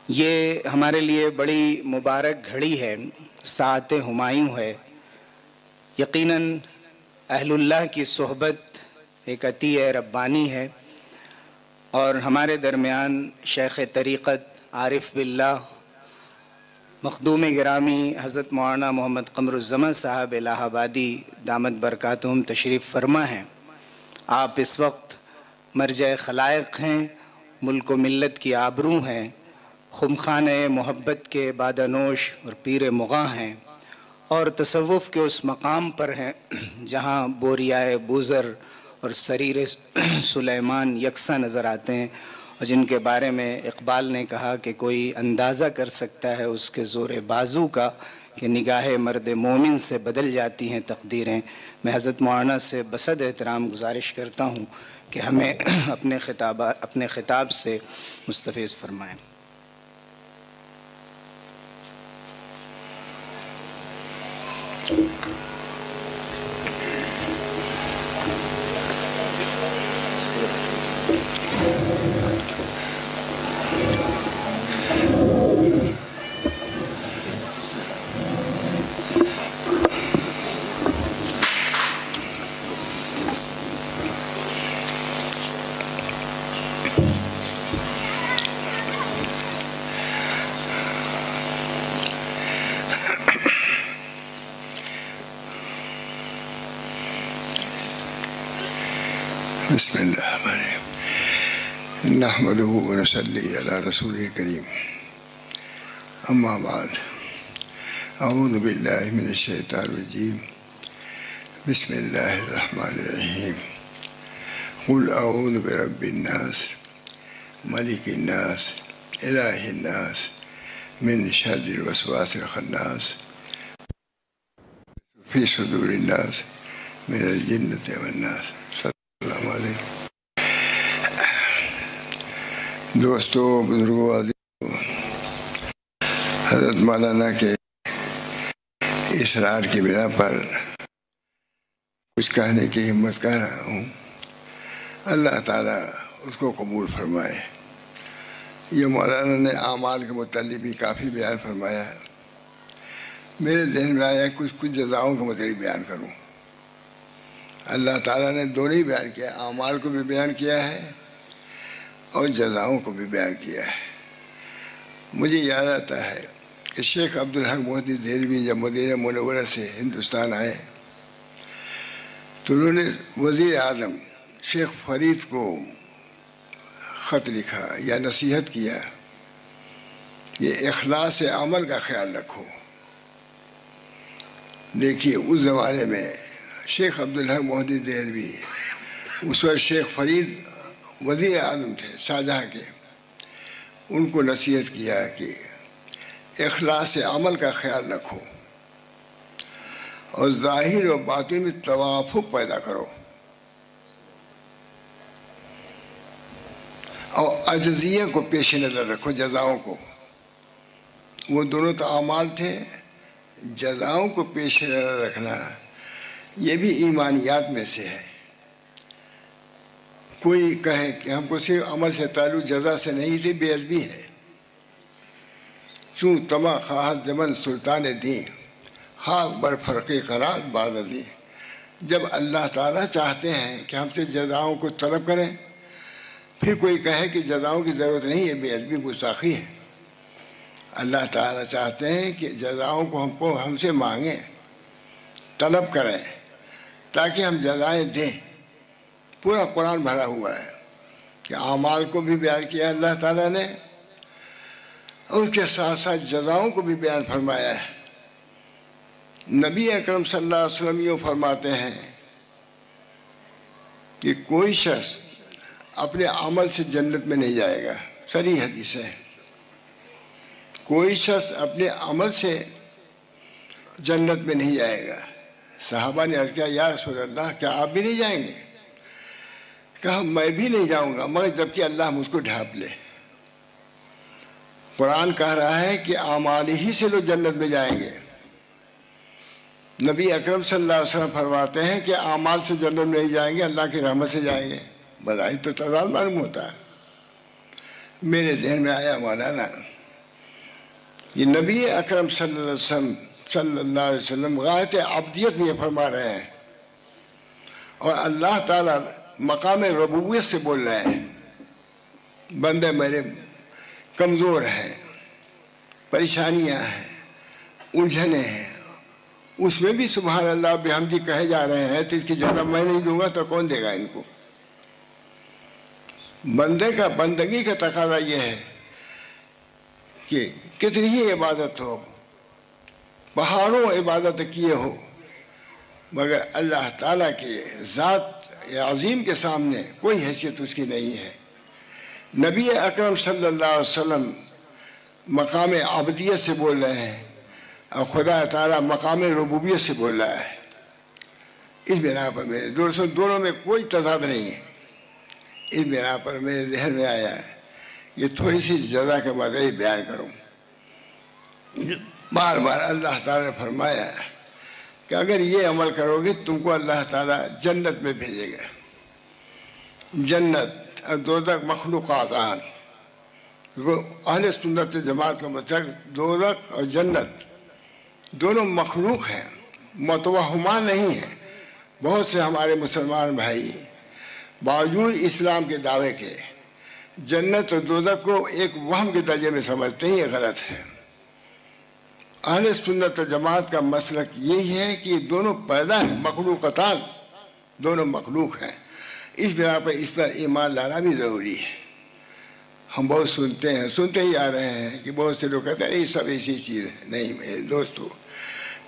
یہ ہمارے لیے بڑی مبارک گھڑی ہے، ساعت ہمایوں ہے۔ یقیناً اہل اللہ کی صحبت ایک عطیہ ربانی ہے، اور ہمارے درمیان شیخ طریقت عارف باللہ مخدوم گرامی حضرت مولانا محمد قمر الزمان صاحب الہ آبادی دامت برکاتہم تشریف فرما ہیں۔ آپ اس وقت مرجع خلائق ہیں، ملک و ملت کی آبرو ہیں، خمخانہ محبت کے بادانوش اور پیر مغاں ہیں، اور تصوف کے اس مقام پر ہیں جہاں بوریائے بوزر اور سریر سلیمان یکساں نظر آتے ہیں، اور جن کے بارے میں اقبال نے کہا کہ کوئی اندازہ کر سکتا ہے اس کے زور بازو کا کہ نگاہ مرد مومن سے بدل جاتی ہیں تقدیریں۔ میں حضرت مولانا سے بصد احترام گزارش کرتا ہوں کہ ہمیں اپنے خطاب سے مستفیض فرمائیں۔ بسم اللہ الرحمن الرحیم نحمدہ ونصلی علی رسول کریم اما بعد اعوذ باللہ من الشیطان الرجیم بسم اللہ الرحمن الرحیم قل اعوذ برب الناس ملک الناس الہ الناس من شر الوسواس الخناس فی صدور الناس من الجنۃ والناس۔ السلام علیکم دوستو، بزرگوں، عزیزوں، حضرت مولانا کے اصرار کی بنا پر کچھ کہنے کی ہمت کر رہا ہوں۔ اللہ تعالیٰ اس کو قبول فرمائے۔ یہ مولانا نے اعمال کے متعلق بھی کافی بیان فرمایا ہے۔ میرے ذہن میں آیا کچھ جزاؤں کے متعلق بیان کروں۔ اللہ تعالیٰ نے دونوں ہی بیان کیا، اعمال کو بھی بیان کیا ہے اور جزاؤں کو بھی بیان کیا ہے۔ مجھے یاد آتا ہے کہ شیخ عبدالحق محدث دہلوی جب مدینہ منورہ سے ہندوستان آئے تو انہوں نے وزیر اعظم شیخ فرید کو خط لکھا یا نصیحت کیا کہ اخلاص عمل کا خیال رکھو۔ دیکھیے اس زمانے میں شیخ عبدالحق محدث دہلوی، اس وقت شیخ فرید وزیر اعظم تھے شاہجہاں کے، ان کو نصیحت کیا کہ اخلاص عمل کا خیال رکھو اور ظاہر و باطن میں توافق پیدا کرو، اور عجزیہ کو پیش نظر رکھو، جزاؤں کو۔ وہ دونوں تو اعمال تھے، جزاؤں کو پیش نظر رکھنا یہ بھی ایمانیات میں سے ہے۔ کوئی کہے کہ ہم کو صرف عمل سے تعلق جزا سے نہیں تھی، بے ادبی ہے۔ چوں تما خواہد زمن سلطان دیں، خاک بر فرق قرات باز دیں۔ جب اللہ تعالیٰ چاہتے ہیں کہ ہم سے جزاؤں کو طلب کریں، پھر کوئی کہے کہ جزاؤں کی ضرورت نہیں ہے، بے ادبی گستاخی ہے۔ اللہ تعالیٰ چاہتے ہیں کہ جزاؤں کو ہم سے مانگیں، طلب کریں، تاکہ ہم جزائیں دیں۔ پورا قرآن بھرا ہوا ہے کہ اعمال کو بھی بیان کیا اللہ تعالیٰ نے، اور اس کے ساتھ ساتھ جزاؤں کو بھی بیان فرمایا ہے۔ نبی اکرم صلی اللہ علیہ وسلم یوں فرماتے ہیں کہ کوئی شخص اپنے عمل سے جنت میں نہیں جائے گا، صریح حدیث ہے۔ کوئی شخص اپنے عمل سے جنت میں نہیں جائے گا۔ صحابہ نے عرض کیا یا رسول اللہ، کیا آپ بھی نہیں جائیں گے؟ کہا میں بھی نہیں جاؤں گا مگر جب کہ اللہ مجھ کو ڈھانپ لے۔ قرآن کہہ رہا ہے کہ اعمال ہی سے لوگ جنت میں جائیں گے۔ نبی اکرم صلی اللہ علیہ وسلم فرماتے ہیں کہ اعمال سے جنت میں نہیں جائیں گے، اللہ کی رحمت سے جائیں گے۔ بظاہر تو تضاد معلوم ہوتا ہے۔ میرے ذہن میں آیا مولانا یہ نبی اکرم صلی اللہ علیہ وسلم غایت عبدیت میں یہ فرما رہے ہیں، اور اللہ تعالیٰ مقام ربوبیت سے بول رہے ہیں، بندے میرے کمزور ہیں، پریشانیاں ہیں، الجھنیں ہیں، اس میں بھی سبحان اللہ بحمدی کہے جا رہے ہیں، تو اس کی جگہ میں نہیں دوں گا تو کون دے گا ان کو؟ بندے کا بندگی کا تقاضا یہ ہے کہ کتنی ہی عبادت ہو، پہاڑوں عبادت کیے ہو، مگر اللہ تعالیٰ کے ذات عظیم کے سامنے کوئی حیثیت اس کی نہیں ہے۔ نبی اکرم صلی اللہ علیہ وسلم مقام عبدیت سے بول رہے ہیں، اور خدا تعالیٰ مقام ربوبیت سے بول رہا ہے۔ اس بنا پر میرے دوستوں دونوں میں کوئی تضاد نہیں ہے۔ اس بنا پر میرے ذہن میں آیا ہے یہ تھوڑی سی جزا کے بعد ہی بیان کروں۔ بار بار اللہ تعالیٰ نے فرمایا کہ اگر یہ عمل کرو گے تم کو اللہ تعالیٰ جنت میں بھیجے گا۔ جنت اور دوزخ مخلوقات آن، اہل سنت جماعت کا مطلب دوزخ اور جنت دونوں مخلوق ہیں، متوہمہ نہیں ہیں۔ بہت سے ہمارے مسلمان بھائی باوجود اسلام کے دعوے کے جنت اور دوزخ کو ایک وہم کے درجے میں سمجھتے ہیں، یہ غلط ہے۔ اہل سنت جماعت کا مسلک یہی ہے کہ یہ دونوں پیدا ہیں، مخلوقتان، دونوں مخلوق ہیں۔ اس بنا پر اس پر ایمان لانا بھی ضروری ہے۔ ہم بہت سنتے ہی آ رہے ہیں کہ بہت سے لوگ کہتے ہیں یہ سب ایسی چیز ہے۔ نہیں میرے دوستو،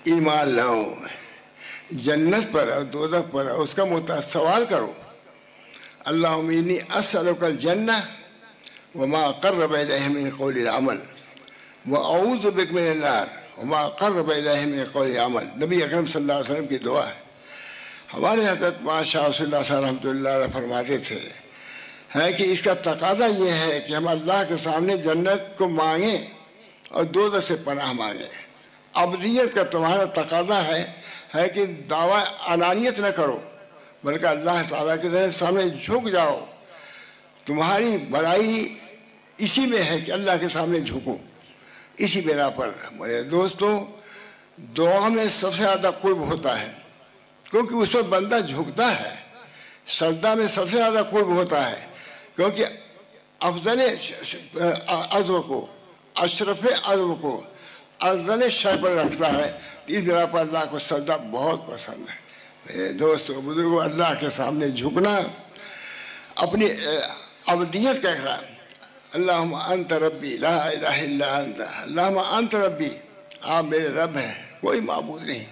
ایمان لاؤ جنت پر اور دوزخ پر، اور اس کا سوال کرو، اللہم انی اسألک الجنہ وما قرب الیہ من قول العمل واعوذ بک من النار وما قرب الیہ من قول العمل۔ نبی اکرم صلی اللہ علیہ وسلم کی دعا ہے۔ ہمارے حضرت شاہ رسول اللہ صلی اللہ رحمۃ اللہ علیہ فرماتے تھے کہ اس کا تقاضا یہ ہے کہ ہم اللہ کے سامنے جنت کو مانگیں اور دوزخ سے پناہ مانگیں۔ عبدیت کا تمہارا تقاضا ہے کہ دعویٰ انانیت نہ کرو، بلکہ اللہ تعالیٰ کے سامنے جھک جاؤ۔ تمہاری بڑائی اسی میں ہے کہ اللہ کے سامنے جھکو۔ اسی بنا پر میرے دوستو دعا میں سب سے زیادہ قرب ہوتا ہے، کیونکہ اس پر بندہ جھکتا ہے۔ سجدہ میں سب سے زیادہ قرب ہوتا ہے، کیونکہ افضل عزو کو، اشرف عزو کو افضل شے پر رکھتا ہے۔ اس بنا پر اللہ کو سجدہ بہت پسند ہے۔ میرے دوستو بزرگوں، اللہ کے سامنے جھکنا، اپنی عبدیت کا اقرار، اللہم انت ربی لا الہ الا انت، اللہم انت ربی، آپ میرے رب ہیں، کوئی معبود نہیں۔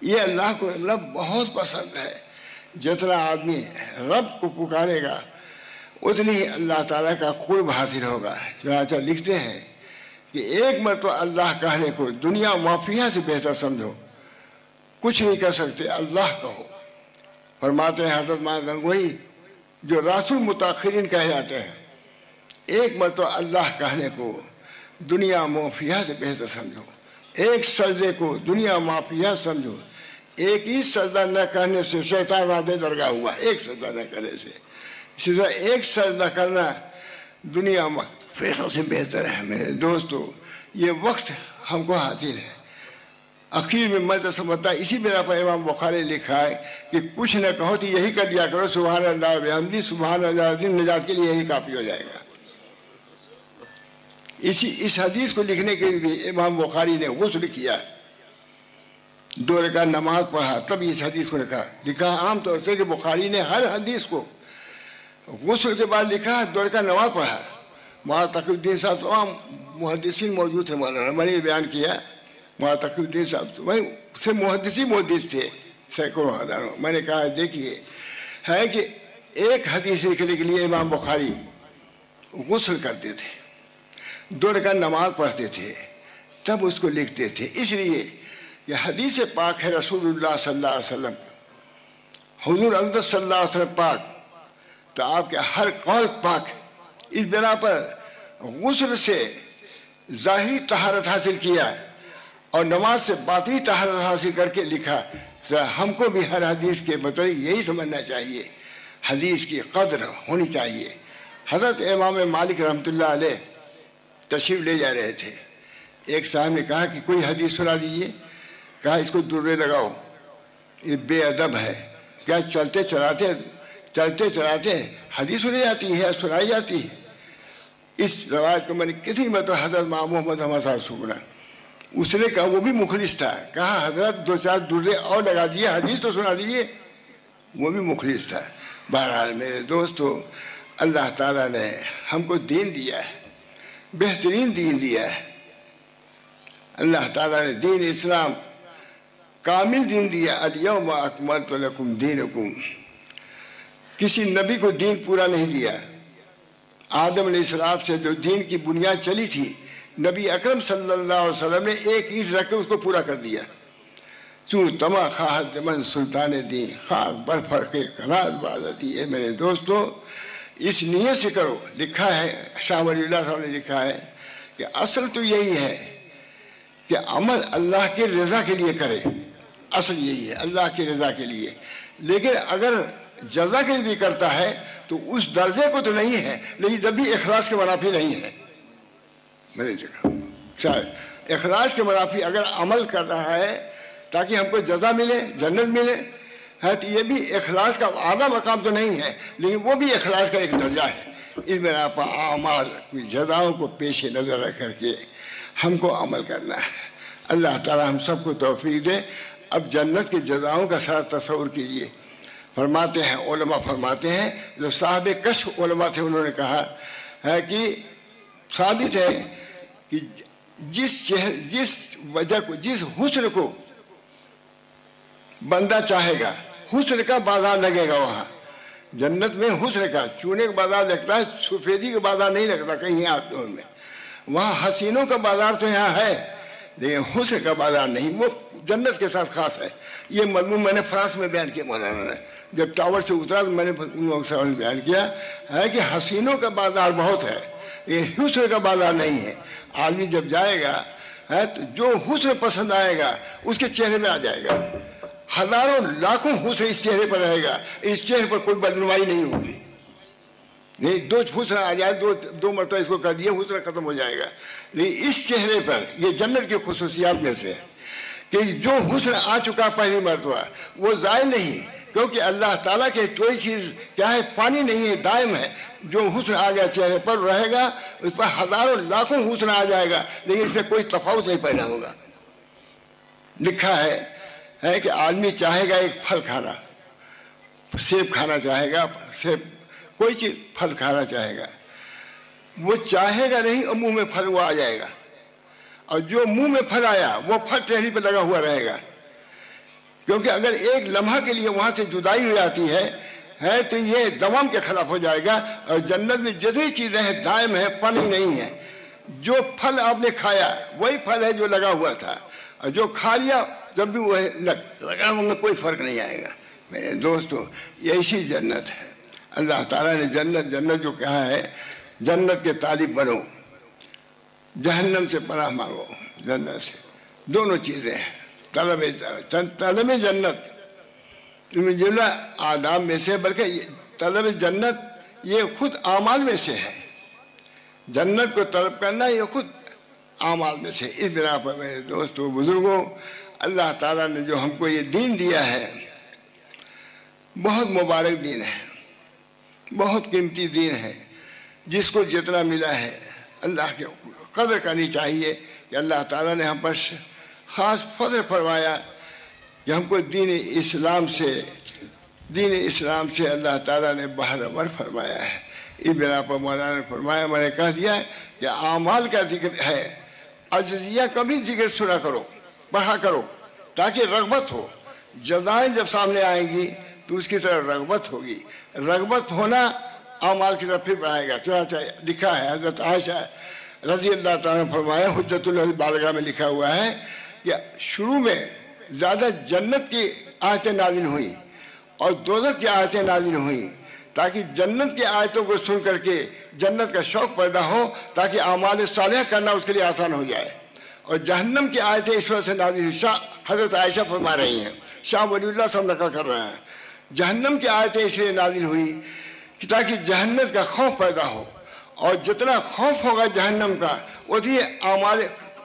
یہ اللہ کو رب بہت پسند ہے۔ جتنا آدمی رب کو پکارے گا اتنی ہی اللہ تعالیٰ کا قرب حاصل ہوگا۔ چنانچہ لکھتے ہیں کہ ایک مرتبہ اللہ کہنے کو دنیا مافیہ سے بہتر سمجھو، کچھ نہیں کر سکتے اللہ کہو۔ فرماتے ہیں حضرت ماں گنگوئی جو راس المتاخرین کہے جاتے ہیں، ایک مرتبہ اللہ کہنے کو دنیا مافیہ سے بہتر سمجھو، ایک سجدے کو دنیا مافیہ سمجھو۔ ایک ہی سجدہ نہ کرنے سے شیطان رادے درگاہ ہوا، ایک سجدہ نہ کرنے سے۔ اسی طرح ایک سجدہ کرنا دنیا مافیہ سے بہتر ہے۔ میرے دوستو یہ وقت ہم کو حاصل ہے۔ اخیر میں میں تو سمجھتا اسی بنا پر امام بخاری لکھا ہے کہ کچھ نہ کہو تو یہی کر دیا کرو، سبحان اللہ بحمدہ سبحان اللہ العظیم، نجات کے لیے یہی کافی ہو جائے گا۔ اس حدیث کو لکھنے کے لیے امام بخاری نے غسل کیا، 2 رکعت نماز پڑھا، تب اس حدیث کو لکھا۔ عام طور سے کہ بخاری نے ہر حدیث کو غسل کے بعد لکھا، 2 رکعت نماز پڑھا۔ مولانا تقی الدین صاحب تمام محدثین موجود تھے، مولانا میں نے بیان کیا، مولانا تقی الدین صاحب تو وہی سے محدث تھے سینکڑوں ہزاروں۔ میں نے کہا دیکھیے ہے کہ ایک حدیث لکھنے کے لیے امام بخاری غسل کرتے تھے، 2 رکعت نماز پڑھتے تھے، تب اس کو لکھتے تھے۔ اس لیے یہ حدیث پاک ہے رسول اللہ صلی اللہ علیہ وسلم، حضور اقدس صلی اللہ علیہ وسلم پاک، تو آپ کے ہر قول پاک ہے۔ اس بنا پر غسل سے ظاہری طہارت حاصل کیا اور نماز سے باطنی طہارت حاصل کر کے لکھا۔ ہم کو بھی ہر حدیث کے مطابق یہی سمجھنا چاہیے، حدیث کی قدر ہونی چاہیے۔ حضرت امام مالک رحمۃ اللہ علیہ تشریف لے جا رہے تھے، ایک صاحب نے کہا کہ کوئی حدیث سنا دیجیے. کہا اس کو درے لگاؤ, یہ بے ادب ہے. کیا چلتے چلاتے حدیث سنی جاتی ہے, سنائی جاتی ہے؟ اس روایت کو میں نے کتنی مرتبہ حضرت امام محمد حماد صاحب سنا. اس نے کہا, وہ بھی مخلص تھا, کہا حضرت 2-4 درے اور لگا دیے, حدیث تو سنا دیجیے. وہ بھی مخلص تھا. بہرحال میرے دوستو, اللہ تعالیٰ نے ہم کو دین دیا ہے, بہترین دین دیا ہے. اللہ تعالیٰ نے دین اسلام کامل دین دیا. الیوم اکملت لکم دینکم. کسی نبی کو دین پورا نہیں دیا. آدم علیہ السلام سے جو دین کی بنیاد چلی تھی, نبی اکرم صلی اللہ علیہ وسلم نے ایک اینٹ رکھ کے اس کو پورا کر دیا. چون تما خواہد من سلطان دین خاک برفر کے کناز بازتی ہے. میرے دوستو, اس نیت سے کرو. لکھا ہے, شاہ ولی اللہ صاحب نے لکھا ہے کہ اصل تو یہی ہے کہ عمل اللہ کے رضا کے لیے کرے. اصل یہی ہے, اللہ کی رضا کے لیے. لیکن اگر جزا کے لیے بھی کرتا ہے تو اس درجے کو تو نہیں ہے, لیکن جب بھی اخلاص کے منافی نہیں ہے. میں نے دیکھا شاید اخلاص کے منافی اگر عمل کر رہا ہے تاکہ ہم کو جزا ملے, جنت ملے, ہے تو یہ بھی اخلاص کا اعلیٰ مقام تو نہیں ہے, لیکن وہ بھی اخلاص کا ایک درجہ ہے. اس بنا پر اعمال کی جزاؤں کو پیش نظر رکھ کر کے ہم کو عمل کرنا ہے. اللہ تعالی ہم سب کو توفیق دے. اب جنت کی جزاؤں کا سارا تصور کیجئے. فرماتے ہیں, علماء فرماتے ہیں, جو صاحب کشف علماء تھے, انہوں نے کہا ہے کہ ثابت ہے کہ جس وجہ کو, جس حسن کو بندہ چاہے گا, حسن کا بازار لگے گا وہاں جنت میں. حسن کا چونے کا بازار لگتا ہے, سفیدی کا بازار نہیں لگتا کہیں آتے میں. وہاں حسینوں کا بازار تو یہاں ہے, لیکن حسن کا بازار نہیں. وہ جنت کے ساتھ خاص ہے. یہ مضمون میں نے فرانس میں بیان کیا مولانا نے, جب ٹاور سے اترا تو میں نے بیان کیا ہے کہ حسینوں کا بازار بہت ہے, یہ حسن کا بازار نہیں ہے. آدمی جب جائے گا تو جو حسن پسند آئے گا اس کے چہرے میں آ جائے گا. ہزاروں لاکھوں حسن اس چہرے پر رہے گا, اس چہرے پر کوئی بدنمائی نہیں ہوگی. نہیں, 2 حسن آ جائے, 2 مرتبہ اس کو کر دیا, حسن ختم ہو جائے گا. لیکن اس چہرے پر, یہ جنت کی خصوصیات میں سے کہ جو حسن آ چکا پہلی مرتبہ وہ زائل نہیں, کیونکہ اللہ تعالیٰ کے کوئی چیز کیا ہے, فانی نہیں ہے, دائم ہے. جو حسن آ گیا چہرے پر رہے گا, اس پر ہزاروں لاکھوں حسن آ جائے گا, لیکن اس میں کوئی تفاوت نہیں پیدا ہوگا. لکھا ہے کہ آدمی چاہے گا ایک پھل کھانا, سیب کھانا چاہے گا, سیب کوئی چیز پھل کھانا چاہے گا, وہ چاہے گا نہیں اور منہ میں پھل وہ آ جائے گا. اور جو منہ میں پھل آیا وہ پھل ٹہنی پہ لگا ہوا رہے گا, کیونکہ اگر ایک لمحہ کے لیے وہاں سے جدائی ہو جاتی ہے تو یہ دوام کے خلاف ہو جائے گا. اور جنت میں جتنی چیزیں ہیں دائم ہے, فانی نہیں ہے. جو پھل آپ نے کھایا وہی پھل ہے جو لگا ہوا تھا, اور جو کھا لیا جب بھی وہ لگا ان میں کوئی فرق نہیں آئے گا. میرے دوستو, ایسی جنت ہے. اللہ تعالیٰ نے جنت جو کہا ہے, جنت کے طالب بنو, جہنم سے پناہ مانگو. جنت سے دونوں چیزیں ہیں, طلب جنت جملہ آداب میں سے, بلکہ طلب جنت یہ خود اعمال میں سے ہے. جنت کو طلب کرنا یہ خود اعمال میں سے. اس بنا پر میرے دوستو بزرگوں, اللہ تعالیٰ نے جو ہم کو یہ دین دیا ہے, بہت مبارک دین ہے, بہت قیمتی دین ہے. جس کو جتنا ملا ہے اللہ کے قدر کرنی چاہیے کہ اللہ تعالیٰ نے ہم پر خاص فضل فرمایا کہ ہم کو دین اسلام سے اللہ تعالیٰ نے بہرور فرمایا ہے. اس بنا پر مولانا نے فرمایا, میں نے کہہ دیا کہ اعمال کا ذکر ہے, عجزیہ کا بھی ذکر سنا کرو, پڑھا کرو, تاکہ رغبت ہو. جزائیں جب سامنے آئیں گی تو اس کی طرف رغبت ہوگی. رغبت ہونا اعمال کی طرف پھر بڑھائے گا. چنانچہ لکھا ہے, حضرت عائشہ رضی اللہ تعالیٰ نے فرمایا, حجت البالغہ میں لکھا ہوا ہے کہ شروع میں زیادہ جنت کی آیتیں نازل ہوئیں اور دوزخ کی آیتیں نازل ہوئیں, تاکہ جنت کی آیتوں کو سن کر کے جنت کا شوق پیدا ہو, تاکہ اعمال صالحہ کرنا اس کے لیے آسان ہو جائے. اور جہنم کی آیتیں اس وجہ سے نازل ہوئی. حضرت عائشہ فرما رہی ہیں, شاہ ولی اللہ صاحب نقل کر رہے ہیں, جہنم کی آیتیں اس لیے نازل ہوئی کہ تاکہ جہنم کا خوف پیدا ہو, اور جتنا خوف ہوگا جہنم کا اتنی اعمال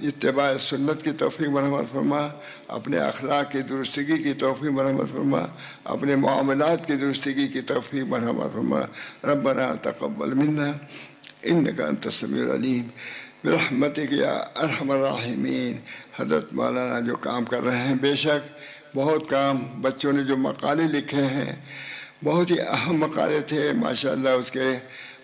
اتباع سنت کی توفیق مرحمت فرما، اپنے اخلاق کی درستگی کی توفیق مرحمت فرما، اپنے معاملات کی درستگی کی توفیق مرحمت فرما۔ ربنا تقبل منا انک انت السمیع العلیم برحمتک یا ارحم الراحمین۔ حضرت مولانا جو کام کر رہے ہیں، بے شک بہت کام، بچوں نے جو مقالے لکھے ہیں بہت ہی اہم مقالے تھے ماشاءاللہ، اس کے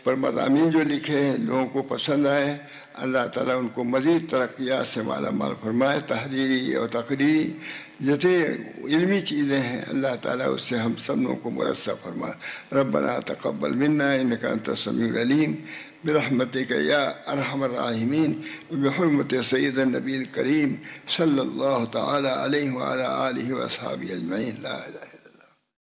پر مضامین جو لکھے ہیں لوگوں کو پسند آئے۔ اللہ تعالیٰ ان کو مزید ترقیات سے مالا مال فرمائے، تحریری اور تقریری جتنے علمی چیزیں ہیں اللہ تعالیٰ اس سے ہم سب لوگوں کو مرصع فرمائے۔ ربنا تقبل منا انک انت السمیع العلیم برحمتک یا ارحم الراحمین بحرمت سید النبی الکریم صلی اللہ تعالیٰ علیہ وعلی آلہ واصحابہ اجمعین۔ لا الہ الا اللہ۔